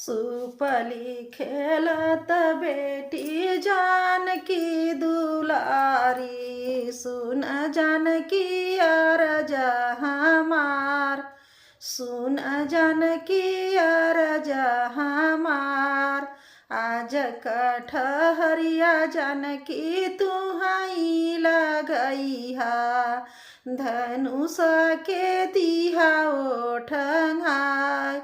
सुपली खेलत बेटी जानकी दुलारी, सुन जानकी अरजा हमार, सुन जानकी अरजा हमार। आज कटहरिया जानकी तुहाई लगैहा, धनुष के दिहा ओठंगाय,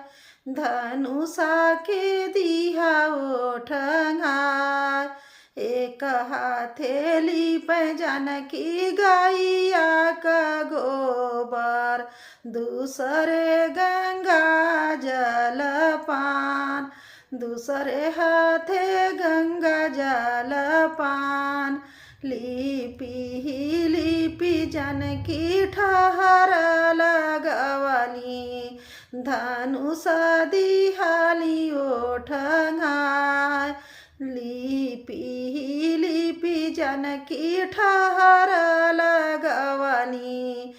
धनुष के दिहा ओठंगाय। एक हाथेली पे जानकी गैया का गोबर, दूसरे गंगा जल पान, दूसरे हाथे गंगा जल पान। लिपि लिपि जानकी ठहर लगवली, धनुष दिहाली ओठंगाय। लिपि लिपि जानकी ठहर लगवली,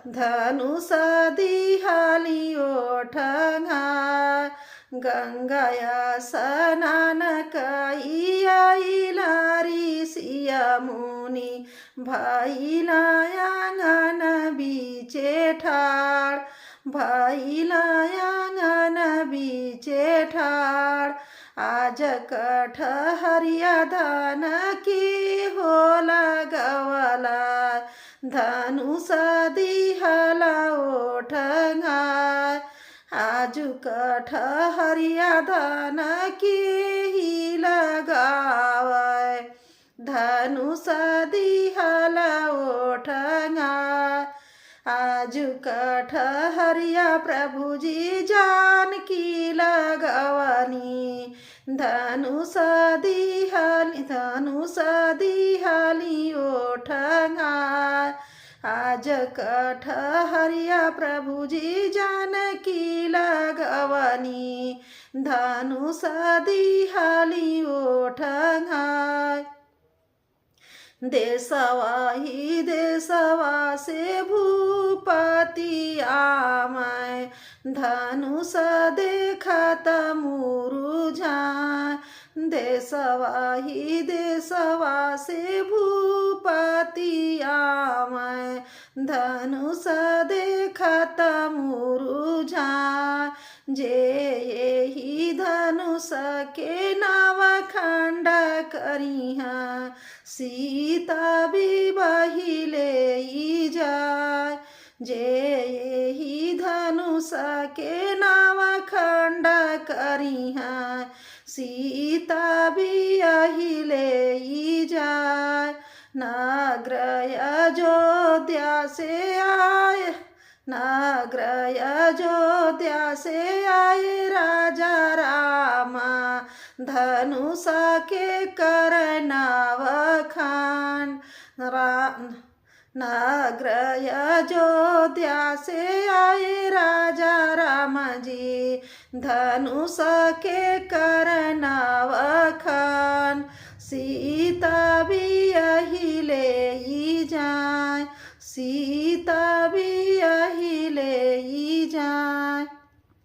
धनुष दिहाली ओठंगाय। गंगाया स्नान कई आइला ऋषिया मुनि, भइला आंगन बीचे ठाड़, भइला आंगन बीचे ठाड़। आज कटहरिया धान की हो लगवला, धनुष दिहला ओठंगाय। आजु कटहरिया धान की ही लगावै, धनुष दिहला ओठंगाय। आजु कटहरिया प्रभु जी जानकी लगवनी, धनुष दिहाली, धनुष दिहाली ओठंगाय। आज कटहरिया प्रभु जी जानकी लगवनी, धनुष दिहाली ओठंगाय। देशवा ही देशवा से भूपति आमै, धनुष देखत मुरुझाय। देशवा ही देशवा से भूपति आमै, धनुष देखत मुरुझाय। जे यही धनुष के नव खंड करिहा, सीता भी बहिले जाय। जे यही धनुष के नव खंड करिहा, सीता भी अहिले जाय। नाग्रय अयोध्या से आए, नाग्रय अयोध्या से आए राजा रामा, धनुष के करनाव खान। नाग्रय अयोध्या से आए राजा राम जी, धनुष के करनाव खान। सीता भी अहिले जाए, सीता